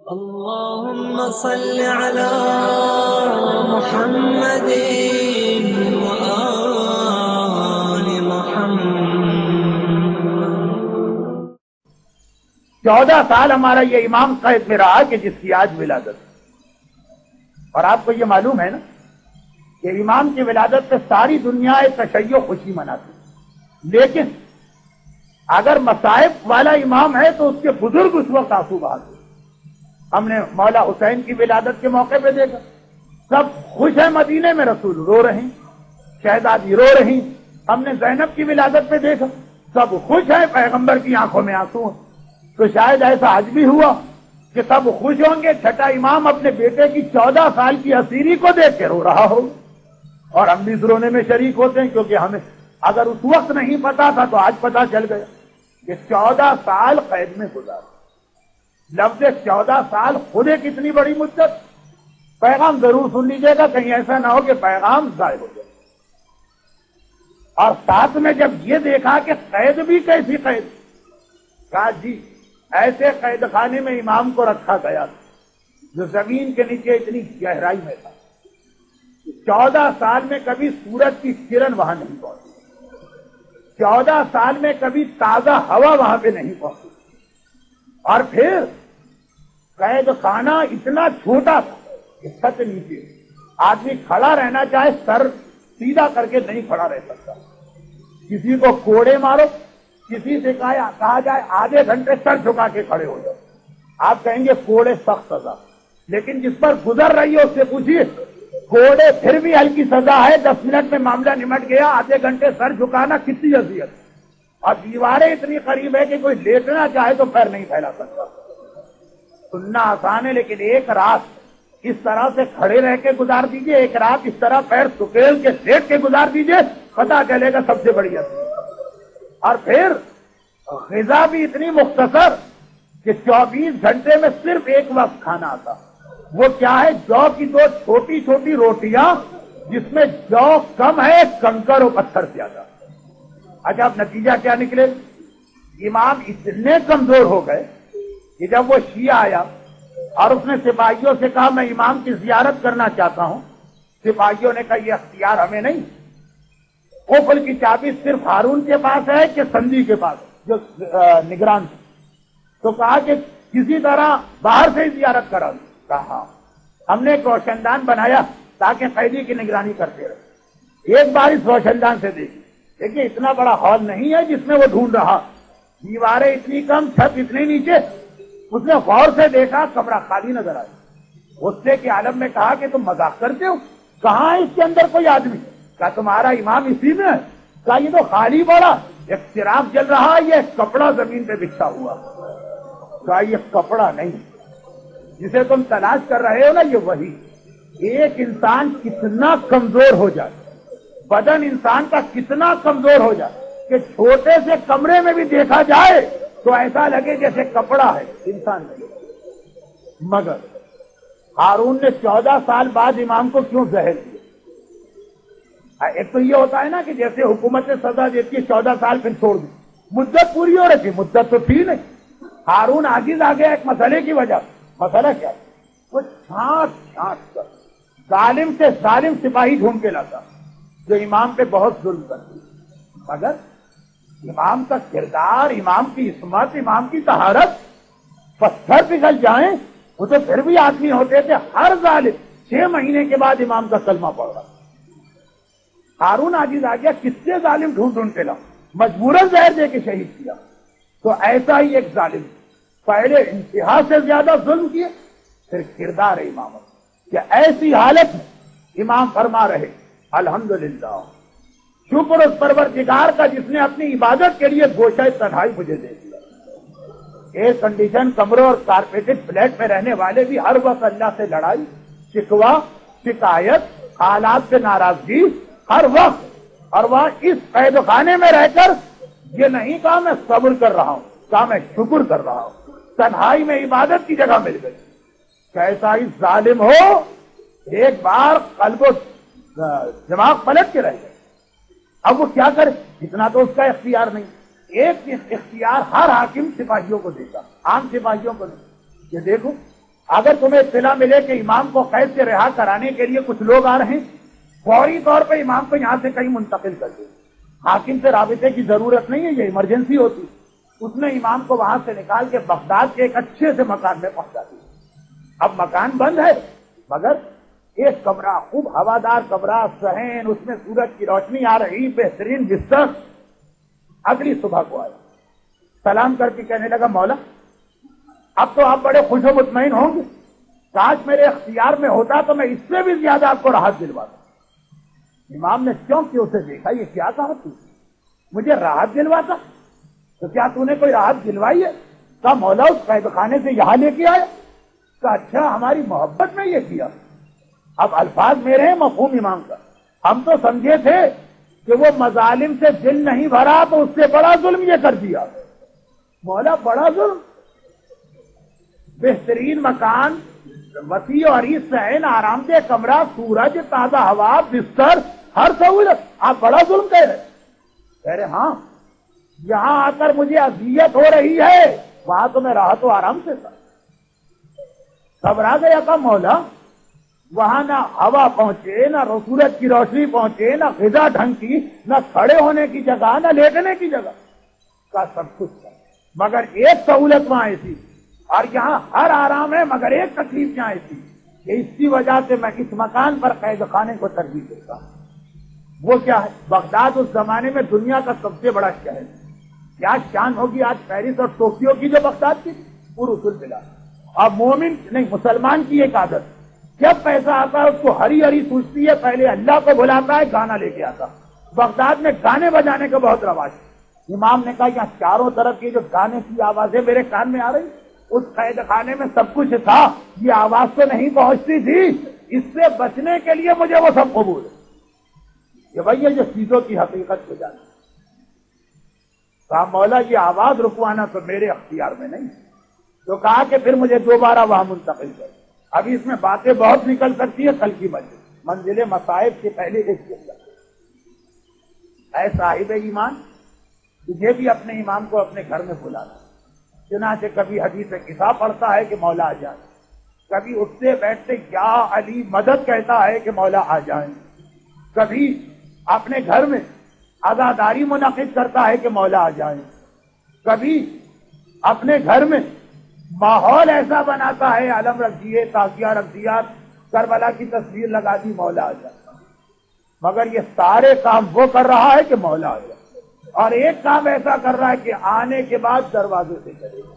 اللهم صل على محمد وآل محمد۔ 14 سال ہمارا یہ امام قید میں رہا کہ جس کی آج ولادت، اور آپ کو یہ معلوم ہے نا کہ امام کی ولادت پہ ساری دنیا تشیع خوشی مناتی، لیکن اگر مصائب والا امام ہے تو اس کے بزرگ اس وقت آنسو بہاتے۔ ہم نے مولا حسین کی ولادت کے موقع پہ دیکھا، سب خوش ہیں، مدینے میں رسول رو رہے ہیں، شہزادی رو رہی۔ ہم نے زینب کی ولادت پہ دیکھا، سب خوش ہیں، پیغمبر کی آنکھوں میں آنسو ہیں۔ تو شاید ایسا آج بھی ہوا کہ سب خوش ہوں گے، چھٹا امام اپنے بیٹے کی 14 سال کی اسیری کو دیکھ کے رو رہا ہو، اور ہم بھی اس رونے میں شریک ہوتے ہیں، کیونکہ ہمیں اگر اس وقت نہیں پتا تھا تو آج پتا چل گیا کہ 14 سال قید میں گزارا۔ لفظ 14 سال خود ایک اتنی بڑی مدت۔ پیغام ضرور سن لیجیے گا، کہیں ایسا نہ ہو کہ پیغام ضائع ہو جائے۔ اور ساتھ میں جب یہ دیکھا کہ قید بھی کیسی قید، کہا جی ایسے قید خانے میں امام کو رکھا گیا جو زمین کے نیچے اتنی گہرائی میں تھا، 14 سال میں کبھی سورج کی کرن وہاں نہیں پہنچی، 14 سال میں کبھی تازہ ہوا وہاں پہ نہیں پہنچی، اور پھر قید خانہ اتنا چھوٹا تھا کہ چھت نیچے آدمی کھڑا رہنا چاہے سر سیدھا کر کے نہیں کھڑا رہ سکتا۔ کسی کو کوڑے مارو، کسی سے کہا جائے آدھے گھنٹے سر جھکا کے کھڑے ہو جاؤ، آپ کہیں گے کوڑے سخت سزا، لیکن جس پر گزر رہی ہے اس سے پوچھیے کوڑے پھر بھی ہلکی سزا ہے، 10 منٹ میں معاملہ نمٹ گیا، آدھے گھنٹے سر جھکانا کتنی اذیت۔ اور دیواریں اتنی قریب ہے کہ کوئی لیٹنا چاہے تو پیر نہیں پھیلا سکتا۔ سننا آسان ہے، لیکن ایک رات اس طرح سے کھڑے رہ کے گزار دیجئے، ایک رات اس طرح پیر سکیل کے لیٹ کے گزار دیجئے، پتا چلے گا سب سے بڑی اذیت۔ اور پھر غذا بھی اتنی مختصر کہ 24 گھنٹے میں صرف ایک وقت کھانا آتا، وہ کیا ہے؟ جو کی 2 چھوٹی چھوٹی روٹیاں جس میں جو کم ہے، کنکر و پتھر زیادہ۔ اچھا اب نتیجہ کیا نکلے؟ امام اتنے کمزور ہو گئے کہ جب وہ شیعہ آیا اور اس نے سپاہیوں سے کہا میں امام کی زیارت کرنا چاہتا ہوں، سپاہیوں نے کہا یہ اختیار ہمیں نہیں، قفل کی چابی صرف ہارون کے پاس ہے کہ سندھی کے پاس جو نگران تھے؟ تو کہا کہ کسی طرح باہر سے ہی زیارت کرا۔ کہا ہم نے ایک روشن دان بنایا تاکہ قیدی کی نگرانی کرتے رہے۔ ایک بار اس روشن دان سے دیکھی، دیکھیے اتنا بڑا ہال نہیں ہے جس میں وہ ڈھونڈ رہا، دیواریں اتنی کم، چھت اتنے نیچے۔ اس نے غور سے دیکھا، کمرہ خالی نظر آیا۔ غصے کے عالم میں کہا کہ تم مذاق کرتے ہو، کہاں ہے اس کے اندر کوئی آدمی؟ کہا تمہارا امام اسی میں ہے۔ کہا یہ تو خالی پڑا، ایک چراغ جل رہا، یہ کپڑا زمین پہ بچھا ہوا۔ کہا یہ کپڑا نہیں، جسے تم تلاش کر رہے ہو نا یہ وہی۔ ایک انسان کتنا کمزور ہو جائے، بدن انسان کا کتنا کمزور ہو جائے کہ چھوٹے سے کمرے میں بھی دیکھا جائے تو ایسا لگے جیسے کپڑا ہے، انسان نہیں۔ مگر ہارون نے 14 سال بعد امام کو کیوں زہر دیا؟ ایک تو یہ ہوتا ہے نا کہ جیسے حکومت سے سزا دیتی ہے 14 سال پھر چھوڑ دی، مدت پوری ہو رہی تھی، مدت تو تھی نہیں۔ ہارون عاجز آ گیا ایک مسئلے کی وجہ۔ مسئلہ کیا؟ وہ چھانٹ چھانٹ کر ظالم سے ظالم سپاہی ڈھونڈ کے لاتا جو امام پہ بہت ظلم کرتی، مگر امام کا کردار، امام کی عصمت، امام کی طہارت، پتھر پگھل جائیں وہ تو پھر بھی آدمی ہوتے تھے۔ ہر ظالم 6 مہینے کے بعد امام کا کلمہ پڑھ رہا۔ ہارون عاجز آ گیا، کس سے ظالم ڈھونڈ ڈھونڈ کے لاؤ، مجبوراً زہر دے کے شہید کیا۔ تو ایسا ہی ایک ظالم پہلے انتہا سے زیادہ ظلم کیے، پھر کردار امامت کہ ایسی حالت میں امام فرما رہے الحمدللہ، شکر اس پروردگار کا جس نے اپنی عبادت کے لیے گوشہ تنہائی مجھے دے دیا۔ ایئر کنڈیشن کمروں اور کارپیٹڈ فلیٹ میں رہنے والے بھی ہر وقت اللہ سے لڑائی، شکوہ، شکایت، حالات سے ناراضگی ہر وقت، اور وہاں اس قید خانے میں رہ کر یہ نہیں کہا میں صبر کر رہا ہوں، کہا میں شکر کر رہا ہوں، تنہائی میں عبادت کی جگہ مل گئی۔ کیسا ہی ظالم ہو، ایک بار قلب و دماغ پلٹ کے رہ گئے۔ اب وہ کیا کرے؟ اتنا تو اس کا اختیار نہیں۔ ایک اختیار ہر حاکم سپاہیوں کو دیتا، عام سپاہیوں کو نہیں۔ یہ دیکھو اگر تمہیں اطلاع ملے کہ امام کو قید سے رہا کرانے کے لیے کچھ لوگ آ رہے ہیں، فوری طور پہ امام کو یہاں سے کہیں منتقل کر دیں. حاکم سے رابطے کی ضرورت نہیں ہے، یہ ایمرجنسی ہوتی. اس نے امام کو وہاں سے نکال کے بغداد کے ایک اچھے سے مکان میں پہنچا دیا. اب مکان بند ہے مگر ایک کمرہ، خوب ہوادار کمرہ، صحن، اس میں سورج کی روشنی آ رہی، بہترین بستر. اگلی صبح کو آیا، سلام کر کے کہنے لگا مولا اب تو آپ بڑے خوش و مطمئن ہوں گے، کاش میرے اختیار میں ہوتا تو میں اس سے بھی زیادہ آپ کو راحت دلواتا. امام نے چونک اسے دیکھا، یہ کیا کہا تو مجھے راحت دلواتا؟ تو کیا تو نے کوئی راحت دلوائی ہے؟ کہا مولا اس قید خانے سے یہاں لے کے آیا. کہا اچھا ہماری محبت میں یہ کیا. اب الفاظ میرے ہیں، مفہوم امام کا. ہم تو سمجھے تھے کہ وہ مظالم سے دل نہیں بھرا تو اس سے بڑا ظلم یہ کر دیا. مولا بڑا ظلم؟ بہترین مکان، وسیع اور صحن، آرام دہ کمرہ، سورج، تازہ ہوا، بستر، ہر سہولت، آپ بڑا ظلم کہہ رہے ہاں یہاں آ کر مجھے اذیت ہو رہی ہے، وہاں تو میں راحت و آرام سے تھا. گھبرا گیا تھا مولا، وہاں نہ ہوا پہنچے، نہ سورج کی روشنی پہنچے، نہ غذا ڈھنگ کی، نہ کھڑے ہونے کی جگہ، نہ لیٹنے کی جگہ. کا سب کچھ ہے مگر ایک سہولت وہاں ایسی، اور یہاں ہر آرام ہے مگر ایک تکلیف یہاں ایسی کہ اس کی وجہ سے میں اس مکان پر قید خانے کو ترجیح دیتا ہوں. وہ کیا ہے؟ بغداد اس زمانے میں دنیا کا سب سے بڑا شہر. کیا شان ہوگی آج پیرس اور ٹوکیو کی جو بغداد کی پورسل ملا. اور مومن نہیں، مسلمان کی ایک عادت، جب پیسہ آتا ہے اس کو ہری ہری سوچتی ہے، پہلے اللہ کو بلاتا ہے، گانا لے کے آتا. بغداد میں گانے بجانے کا بہت رواج ہے. امام نے کہا یہاں چاروں طرف کی جو گانے کی آوازیں میرے کان میں آ رہی، اس قید خانے میں سب کچھ تھا، یہ آواز تو نہیں پہنچتی تھی. اس سے بچنے کے لیے مجھے وہ سب قبول ہے کہ بھائی یہ جو چیزوں کی حقیقت کو جانا. کہا مولا یہ آواز رکوانا تو میرے اختیار میں نہیں. تو کہا کہ پھر مجھے دوبارہ وہاں منتقل کر. ابھی اس میں باتیں بہت نکل سکتی ہے. کل کی منزل مصائب سے پہلے ایک جملہ، اے صاحب ایمان تجھے بھی اپنے امام کو اپنے گھر میں بلانا. چنانچہ کبھی حدیث کتاب پڑھتا ہے کہ مولا آ جائیں، کبھی اٹھتے بیٹھتے یا علی مدد کہتا ہے کہ مولا آ جائیں، کبھی اپنے گھر میں عزاداری منعقد کرتا ہے کہ مولا آ جائیں، کبھی اپنے گھر میں ماحول ایسا بناتا ہے، علم رکھ دیے، تازیہ رکھ دیا، کربلا کی تصویر لگا دی، مولا آ جائے. مگر یہ سارے کام وہ کر رہا ہے کہ مولا آ جائے. اور ایک کام ایسا کر رہا ہے کہ آنے کے بعد دروازے سے چلے گا.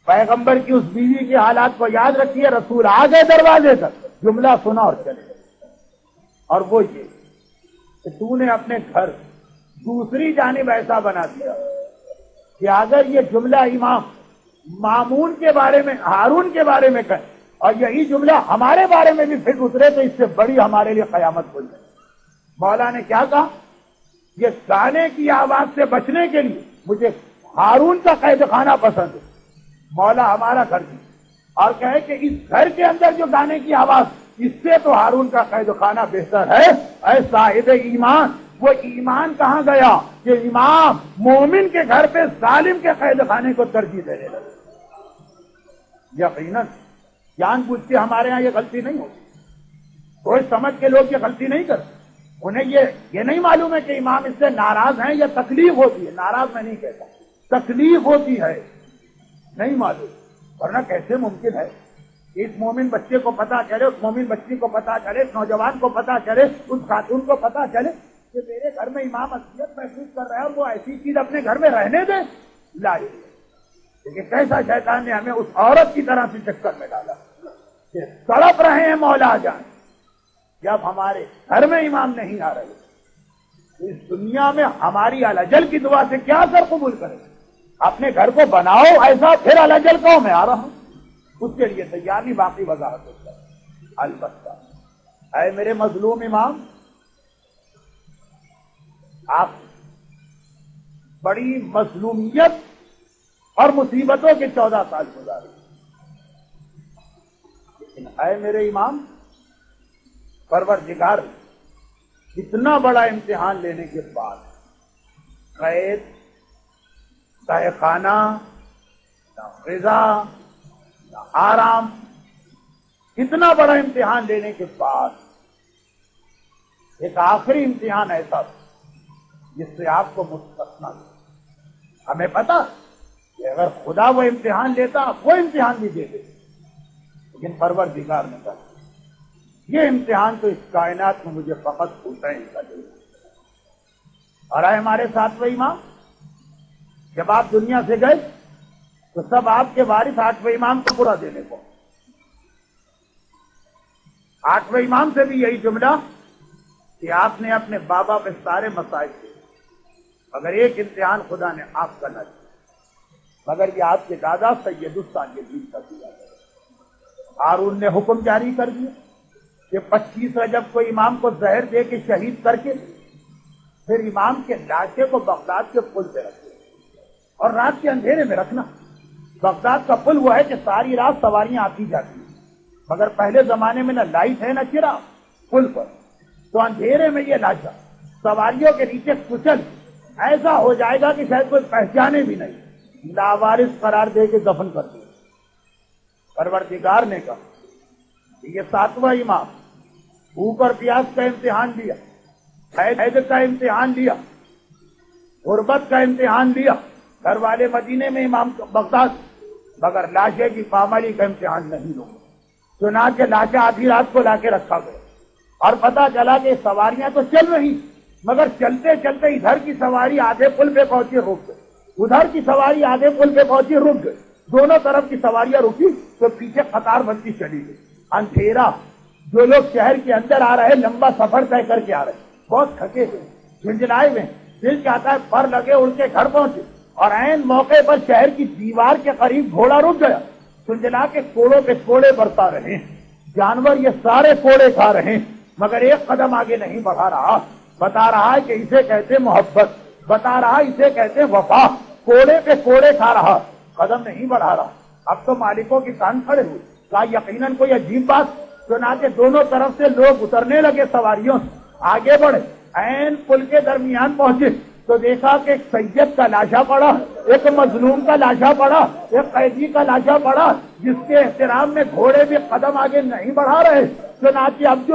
پیغمبر کی اس بیوی کے حالات کو یاد رکھیے، رسول آ گئے دروازے تک، جملہ سنا اور چلے گئے. اور وہ یہ کہ تو نے اپنے گھر دوسری جانب ایسا بنا دیا کہ اگر یہ جملہ امام مامون کے بارے میں، ہارون کے بارے میں کہے اور یہی جملہ ہمارے بارے میں بھی پھر اترے تو اس سے بڑی ہمارے لیے قیامت ہو جائے. مولا نے کیا کہا؟ یہ گانے کی آواز سے بچنے کے لیے مجھے ہارون کا قید خانہ پسند ہے. مولا ہمارا گھر دی اور کہے کہ اس گھر کے اندر جو گانے کی آواز، اس سے تو ہارون کا قید خانہ بہتر ہے. اے صاحب ایمان، وہ ایمان کہاں گیا کہ امام مومن کے گھر پہ ظالم کے قید خانے کو ترجیح دینے لگے. یقیناً جان بوجھ کے ہمارے ہاں یہ غلطی نہیں ہوتی. کوئی سمجھ کے لوگ یہ غلطی نہیں کرتے. انہیں یہ نہیں معلوم ہے کہ امام اس سے ناراض ہیں یا تکلیف ہوتی ہے. ناراض میں نہیں کہتا، تکلیف ہوتی ہے، نہیں معلوم. ورنہ کیسے ممکن ہے اس مومن بچے کو پتا چلے، اس مومن بچی کو پتا چلے، اس نوجوان کو پتا چلے، اس خاتون کو پتا چلے کہ میرے گھر میں امام اذیت محسوس کر رہا ہے اور وہ ایسی چیز اپنے گھر میں رہنے دے. لائی لیکن کیسا شیطان نے ہمیں اس عورت کی طرح سے چکر میں ڈالا کہ تڑپ رہے ہیں مولا آ جائیں. جب ہمارے گھر میں امام نہیں آ رہے، اس دنیا میں ہماری الاجل کی دعا سے کیا اثر قبول کرے؟ اپنے گھر کو بناؤ ایسا، پھر الاجل کہو میں آ رہا ہوں. اس کے لیے تیار نہیں، باقی وضاحت ہوتا ہے. البتہ اے میرے مظلوم امام، آپ بڑی مظلومیت اور مصیبتوں کے 14 سال گزارے، لیکن اے میرے امام، پروردگار اتنا بڑا امتحان لینے کے بعد قید، تہہ خانہ، نہ غذا، نہ آرام، اتنا بڑا امتحان لینے کے بعد ایک آخری امتحان ایسا جس سے آپ کو مستثنا ہو۔ ہمیں پتا کہ اگر خدا وہ امتحان لیتا وہ امتحان بھی دیتے، لیکن پروردگار نے کہا یہ امتحان تو اس کائنات میں مجھے فقط حسین کا دے۔ اور آئے ہمارے ساتویں امام، جب آپ دنیا سے گئے تو سب آپ کے وارث آٹھویں امام کو برا دینے کو، آٹھویں امام سے بھی یہی جملہ کہ آپ نے اپنے بابا پہ سارے مسائل کیے، مگر ایک امتحان خدا نے آپ کا نہ دیا، مگر یہ آپ کے دادا سید الصالحین کا دیا۔ ہارون نے حکم جاری کر دیا کہ 25 رجب کو امام کو زہر دے کے شہید کر کے پھر امام کے لاشے کو بغداد کے پل پہ رکھے اور رات کے اندھیرے میں رکھنا۔ بغداد کا پل وہ ہے کہ ساری رات سواریاں آتی جاتی ہیں، مگر پہلے زمانے میں نہ لائٹ ہے نہ چراغ پل پر، تو اندھیرے میں یہ لاشا سواریوں کے نیچے کچل ایسا ہو جائے گا کہ شاید کوئی پہچانے بھی نہیں، لاوارث قرار دے کے دفن کر دیا۔ پروردگار نے کہا کہ یہ ساتواں امام بھوک اور پیاس کا امتحان لیا، قید کا امتحان لیا، غربت کا امتحان لیا، گھر والے مدینے میں امام بغداد، مگر لاشے کی پامالی کا امتحان نہیں لوں گا۔ چنانچہ لاشا آدھی رات کو لا کے رکھا گیا اور پتا چلا کہ سواریاں تو چل رہی، مگر چلتے چلتے ادھر کی سواری آدھے پل پہ پہنچی رک گئی، ادھر کی سواری آدھے پل پہ پہنچی رک گئی، دونوں طرف کی سواریاں رکی تو پیچھے قطار بنتی چلی گئی۔ اندھیرا، جو لوگ شہر کے اندر آ رہے لمبا سفر طے کر کے آ رہے بہت تھکے ہوئے جھنجھلائے ہوئے، دل چاہتا ہے پر لگے اڑ کے گھر پہنچے، اور عین موقع پر شہر کی دیوار کے قریب گھوڑا رک گیا، جھنجھلا کے کوڑوں پہ کوڑے برتا رہے، جانور یہ سارے کوڑے کھا رہے، مگر ایک قدم آگے نہیں بڑھا رہا، بتا رہا ہے کہ اسے کہتے محبت، بتا رہا اسے کہتے وفا، کوڑے پہ کوڑے کھا رہا، قدم نہیں بڑھا رہا۔ اب تو مالکوں کی کان کھڑے ہوئے، کہا یقیناً کوئی عجیب بات، چنانچہ دونوں طرف سے لوگ اترنے لگے سواریوں سے، آگے بڑھے، عین پل کے درمیان پہنچے تو دیکھا کہ ایک سید کا لاشا پڑا، ایک مظلوم کا لاشا پڑا، ایک قیدی کا لاشا پڑا، جس کے احترام میں گھوڑے بھی قدم آگے نہیں بڑھا رہے۔ چنانچہ اب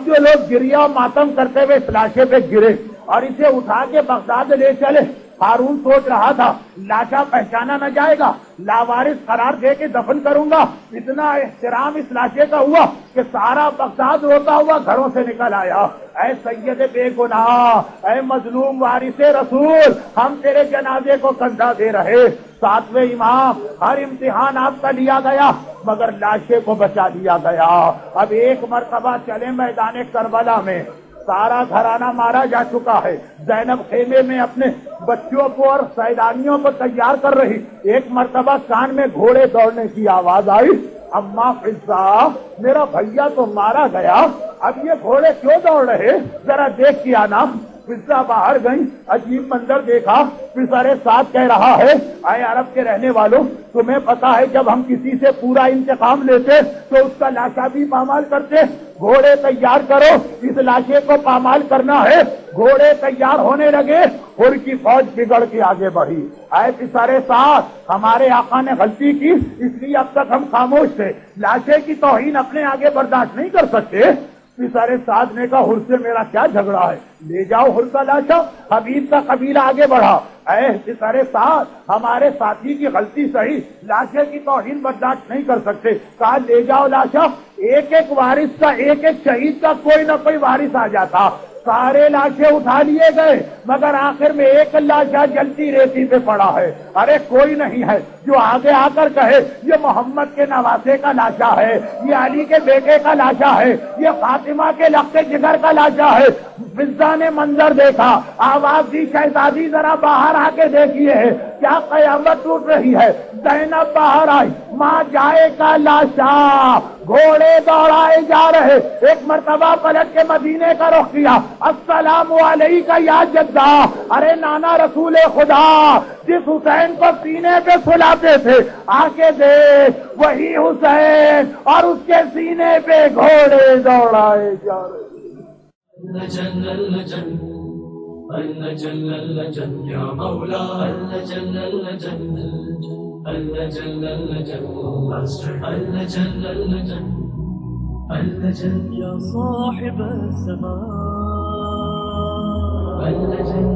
جو لوگ گریا ماتم کرتے ہوئے اس لاشے پہ گرے اور اسے اٹھا کے بغداد لے چلے۔ ہارون سوچ رہا تھا لاشا پہچانا نہ جائے گا، لاوارث قرار دے کے دفن کروں گا۔ اتنا احترام اس لاشے کا ہوا کہ سارا بغداد روتا ہوا گھروں سے نکل آیا، اے سید بے گناہ، اے مظلوم وارث رسول، ہم تیرے جنازے کو کندھا دے رہے۔ ساتویں امام، ہر امتحان آپ کا لیا گیا مگر لاشے کو بچا لیا گیا۔ اب ایک مرتبہ چلے میدان کربلا میں، سارا گھرانہ مارا جا چکا ہے، زینب خیمے میں اپنے بچوں کو اور سیدانیوں کو تیار کر رہی، ایک مرتبہ کان میں گھوڑے دوڑنے کی آواز آئی، اماں فضا میرا بھیا تو مارا گیا، اب یہ گھوڑے کیوں دوڑ رہے، ذرا دیکھ کے آنا۔ فضا باہر گئی، عجیب منظر دیکھا، پسرے ساتھ کہہ رہا ہے اے عرب کے رہنے والوں، تمہیں پتا ہے جب ہم کسی سے پورا انتقام لیتے تو اس کا لاشا بھی پامال کرتے، گھوڑے تیار کرو، اس لاشے کو پامال کرنا ہے۔ گھوڑے تیار ہونے لگے، اور کی فوج بگڑ کے آگے بڑھی۔ اے پسرے ساتھ، ہمارے آقا نے غلطی کی اس لیے اب تک ہم خاموش تھے، لاشے کی توہین اپنے آگے برداشت نہیں کر سکتے۔ پسرے ساتھ نے کہا حر سے میرا کیا جھگڑا ہے، لے جاؤ حر کا لاشا۔ حبیب کا قبیلہ آگے بڑھا، اے پسرے ساتھ، ہمارے ساتھی کی غلطی صحیح، لاشے کی توہین برداشت نہیں کر سکتے، کہا لے جاؤ لاشا۔ ایک ایک وارث کا، ایک ایک شہید کا کوئی نہ کوئی وارث آ جاتا، سارے لاشیں اٹھا لیے گئے مگر آخر میں ایک لاشا جلتی ریتی پہ پڑا ہے۔ ارے کوئی نہیں ہے جو آگے آ کر کہے یہ محمد کے نواسے کا لاشا ہے، یہ علی کے بیٹے کا لاشا ہے، یہ فاطمہ کے لخت جگر کا لاشا ہے۔ فضا نے منظر دیکھا، آواز دی شہزادی ذرا باہر آ کے دیکھیے کیا قیامت ٹوٹ رہی ہے۔ زینب باہر آئی، ماں جائے کا لاشا، گھوڑے دوڑائے جا رہے، ایک مرتبہ پلٹ کے مدینے کا رخ کیا، السلام علیکہ یا جدہ، ارے نانا رسول خدا جس حسین کو سینے پہ سلاتے تھے آگے دیکھ وہی حسین اور اس کے سینے پہ گھوڑے دوڑائے جا رہے۔ اللجن اللجن اللجن اللجن یا مولا اللجن اللجن اللجن اللجن اللجن اللجن اللجن اللجن يا صاحب الزمان اللجن